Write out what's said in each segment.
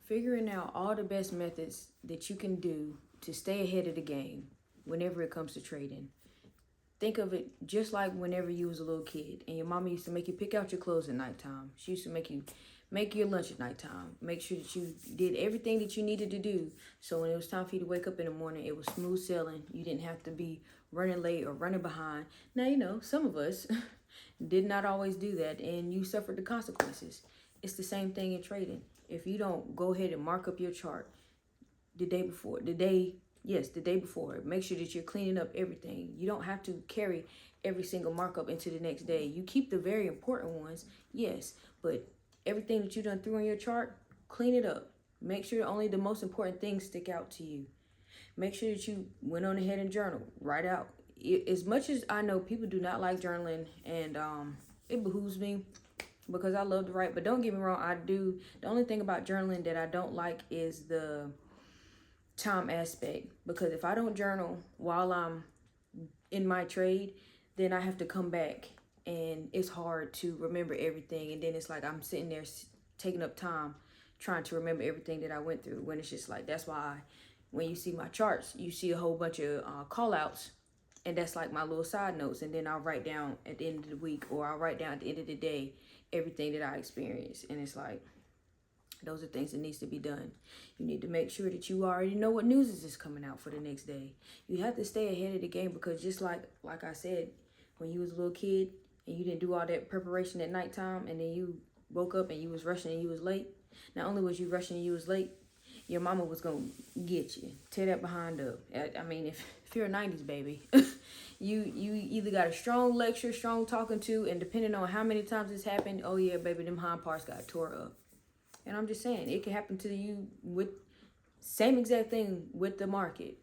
Figuring out all the best methods that you can do to stay ahead of the game whenever it comes to trading. Think of it just like whenever you was a little kid and your mama used to make you pick out your clothes at nighttime. She used to make your lunch at nighttime. Make sure that you did everything that you needed to do. So when it was time for you to wake up in the morning, it was smooth sailing. You didn't have to be running late or running behind. Now, some of us did not always do that and you suffered the consequences. It's the same thing in trading. If you don't go ahead and mark up your chart the day before, the day before, make sure that you're cleaning up everything. You don't have to carry every single markup into the next day. You keep the very important ones, yes, but everything that you done through on your chart, clean it up. Make sure only the most important things stick out to you. Make sure that you went on ahead and journal. Write out. As much as I know people do not like journaling, and it behooves me because I love to write, but don't get me wrong, I do. The only thing about journaling that I don't like is the time aspect, because if I don't journal while I'm in my trade, then I have to come back and it's hard to remember everything, and then it's like I'm sitting there taking up time trying to remember everything that I went through, when it's just like, that's why when you see my charts, you see a whole bunch of call outs, and that's like my little side notes, and then I'll write down at the end of the week, or I'll write down at the end of the day everything that I experienced. And it's like, those are things that needs to be done. You need to make sure that you already know what news is coming out for the next day. You have to stay ahead of the game, because just like I said, when you was a little kid and you didn't do all that preparation at nighttime, and then you woke up and you was rushing and you was late. Not only was you rushing and you was late, your mama was gonna get you, tear that behind up. I mean, if you're a 90s baby, you either got a strong lecture, strong talking to, and depending on how many times this happened, oh yeah, baby, them hind parts got tore up. And I'm just saying, it can happen to you with same exact thing with the market.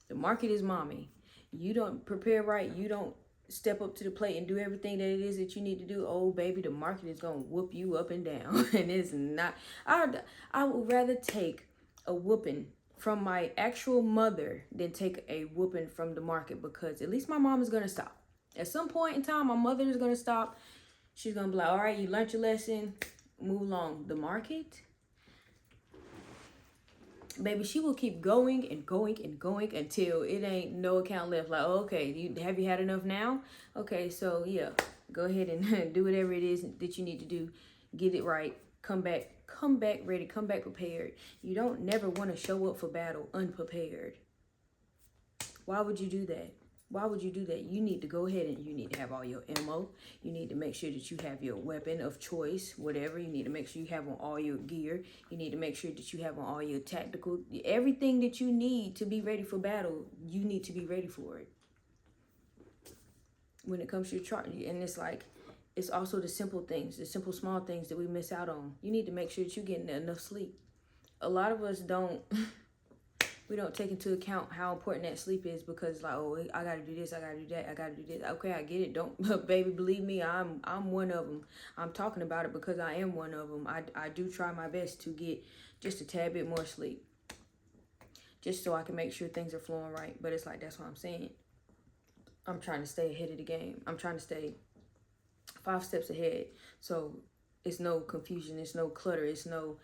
The market is mommy. You don't prepare right. You don't step up to the plate and do everything that it is that you need to do. Oh, baby, the market is going to whoop you up and down. And it's not. I would rather take a whooping from my actual mother than take a whooping from the market, because at least my mom is going to stop. At some point in time, my mother is going to stop. She's going to be like, all right, you learned your lesson. Move along. The market, baby, she will keep going and going and going until it ain't no account left. Like, oh, okay, have you had enough now? Okay, so yeah, go ahead and do whatever it is that you need to do. Get it right. Come back ready. Come back prepared. You don't never want to show up for battle unprepared. Why would you do that? Why would you do that? You need to go ahead and you need to have all your ammo. You need to make sure that you have your weapon of choice, whatever. You need to make sure you have on all your gear. You need to make sure that you have on all your tactical, everything that you need to be ready for battle. You need to be ready for it. When it comes to your chart, and it's like, it's also the simple things, the simple small things that we miss out on. You need to make sure that you're getting enough sleep. A lot of us don't. We don't take into account how important that sleep is, because like, oh, I gotta do this, I gotta do that, I gotta do this. Okay, I get it. Don't, baby, believe me, I'm one of them. I'm talking about it because I am one of them. I do try my best to get just a tad bit more sleep, just so I can make sure things are flowing right. But it's like, that's what I'm saying. I'm trying to stay ahead of the game. I'm trying to stay 5 steps ahead. So it's no confusion, it's no clutter, it's no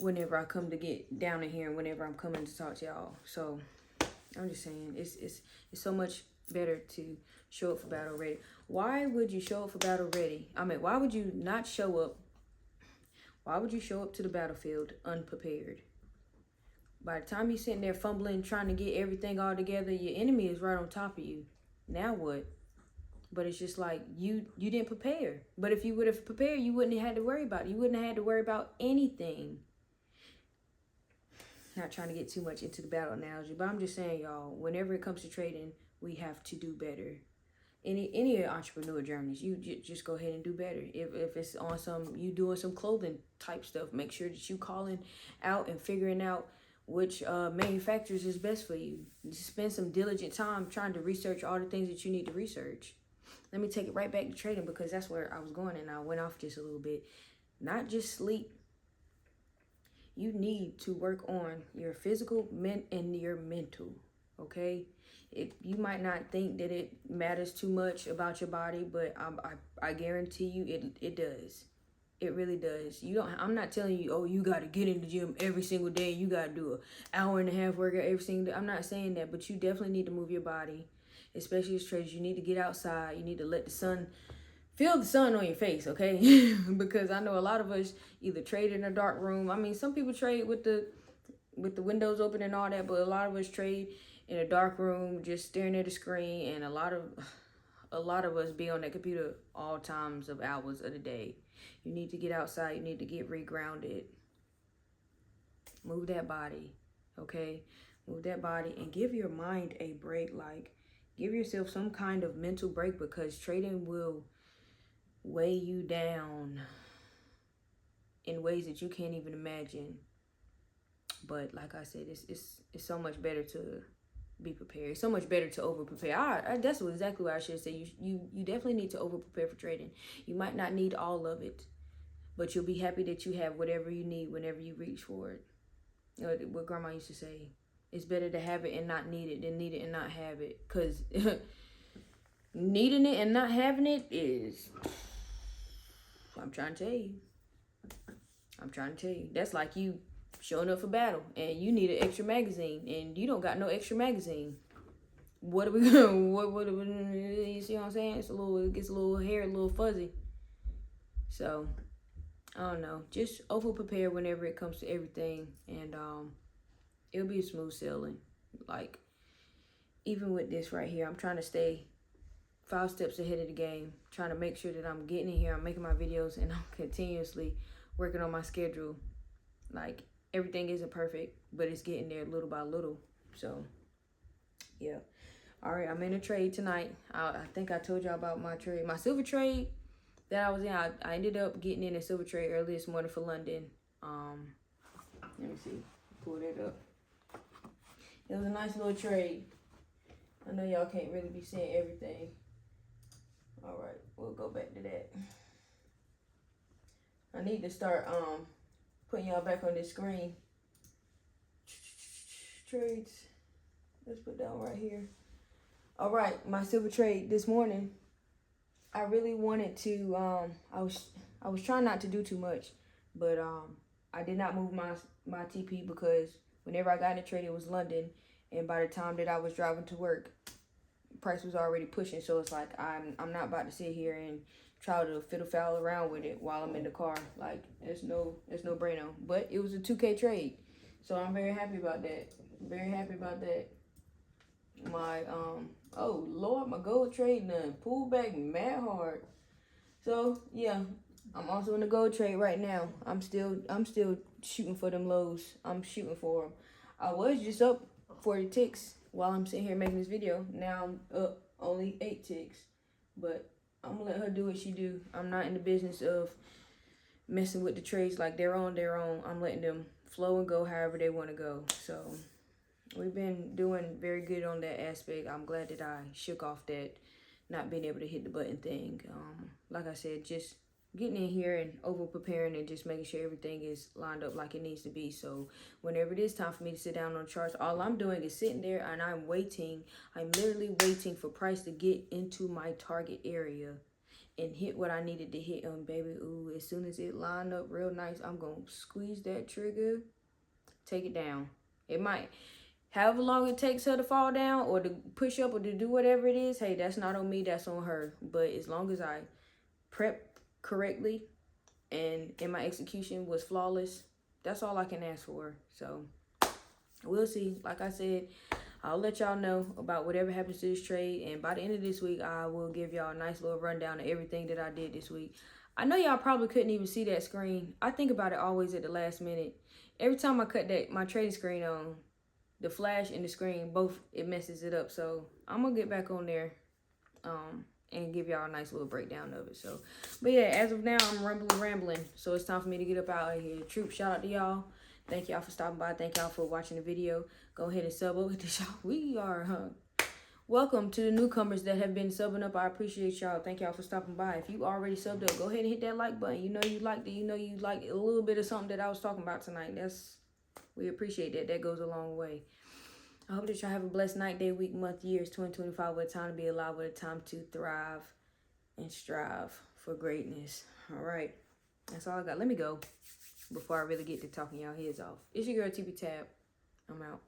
whenever I come to get down in here and whenever I'm coming to talk to y'all. So I'm just saying, it's so much better to show up for battle ready. Why would you show up for battle ready? I mean, why would you not show up? Why would you show up to the battlefield unprepared? By the time you're sitting there fumbling, trying to get everything all together, your enemy is right on top of you. Now what? But it's just like, you didn't prepare. But if you would have prepared, you wouldn't have had to worry about it. You wouldn't have had to worry about anything. Not trying to get too much into the battle analogy, but I'm just saying, y'all, whenever it comes to trading, we have to do better. Any entrepreneur journeys, you just go ahead and do better. If it's on you doing some clothing type stuff, make sure that you calling out and figuring out which manufacturers is best for you. Just spend some diligent time trying to research all the things that you need to research. Let me take it right back to trading, because that's where I was going and I went off just a little bit. Not just sleep. You need to work on your physical and your mental, okay? You might not think that it matters too much about your body, but I guarantee you it does. It really does. I'm not telling you, oh, you got to get in the gym every single day. You got to do an hour and a half workout every single day. I'm not saying that, but you definitely need to move your body, especially as traders. You need to get outside. You need to let the sun, feel the sun on your face, okay? Because I know a lot of us either trade in a dark room. I mean, some people trade with the windows open and all that, but a lot of us trade in a dark room, just staring at the screen, and a lot of us be on that computer all times of hours of the day. You need to get outside. You need to get regrounded. Move that body, okay? Move that body and give your mind a break. Like, give yourself some kind of mental break, because trading will weigh you down in ways that you can't even imagine. But like I said, it's so much better to be prepared. It's so much better to over prepare. That's exactly what I should say. You definitely need to over prepare for trading. You might not need all of it, but you'll be happy that you have whatever you need whenever you reach for it. You know what grandma used to say, it's better to have it and not need it than need it and not have it. Because needing it and not having it is, I'm trying to tell you. That's like you showing up for battle and you need an extra magazine and you don't got no extra magazine. What are we gonna, you see what I'm saying? It gets a little hair, a little fuzzy. So, I don't know. Just over prepare whenever it comes to everything, and it'll be smooth sailing. Like, even with this right here, I'm trying to stay 5 steps ahead of the game, trying to make sure that I'm getting in here, I'm making my videos, and I'm continuously working on my schedule. Like, everything isn't perfect, but it's getting there little by little. So, yeah. All right, I'm in a trade tonight. I think I told y'all about my trade. My silver trade that I was in, I ended up getting in a silver trade early this morning for London. Let me see. Pull it up. It was a nice little trade. I know y'all can't really be seeing everything. All right, we'll go back to that. I need to start putting y'all back on this screen. Trades. Let's put down right here. All right, my silver trade this morning. I really wanted to. I was trying not to do too much, but I did not move my TP because whenever I got in the trade, it was London, and by the time that I was driving to work, price was already pushing. So it's like I'm not about to sit here and try to fiddle-foul around with it while I'm in the car. Like, it's no brainer. But it was a 2K trade, so I'm very happy about that. Very happy about that. My oh Lord, my gold trade done pulled back mad hard. So yeah, I'm also in the gold trade right now. I'm still shooting for them lows. I'm shooting for them. I was just up 40 ticks while I'm sitting here making this video. Now I'm up only 8 ticks, but I'm gonna let her do what she do. I'm not in the business of messing with the trades. Like, they're on their own. I'm letting them flow and go however they want to go. So we've been doing very good on that aspect. I'm glad that I shook off that not being able to hit the button thing. Like I said, just getting in here and over preparing and just making sure everything is lined up like it needs to be. So whenever it is time for me to sit down on charts, all I'm doing is sitting there and I'm waiting. I'm literally waiting for price to get into my target area and hit what I needed to hit on, baby. Ooh, as soon as it lined up real nice, I'm going to squeeze that trigger, take it down. It might, however long it takes her to fall down or to push up or to do whatever it is, hey, that's not on me, that's on her. But as long as I prep correctly and my execution was flawless, that's all I can ask for. So we'll see. Like I said, I'll let y'all know about whatever happens to this trade, and by the end of this week, I will give y'all a nice little rundown of everything that I did this week. I know y'all probably couldn't even see that screen. I think about it always at the last minute. Every time I cut my trading screen on, the flash and the screen, both, it messes it up. So I'm gonna get back on there and give y'all a nice little breakdown of it. So, but yeah, as of now, I'm rambling. So it's time for me to get up out of here. Troop, shout out to y'all. Thank y'all for stopping by. Thank y'all for watching the video. Go ahead and sub over to y'all. We are welcome to the newcomers that have been subbing up. I appreciate y'all. Thank y'all for stopping by. If you already subbed up, go ahead and hit that like button. You know you liked it. You know you like a little bit of something that I was talking about tonight. We appreciate that. That goes a long way. I hope that y'all have a blessed night, day, week, month, years, 2025, with a time to be alive, with a time to thrive and strive for greatness. All right. That's all I got. Let me go before I really get to talking y'all heads off. It's your girl TB Tab. I'm out.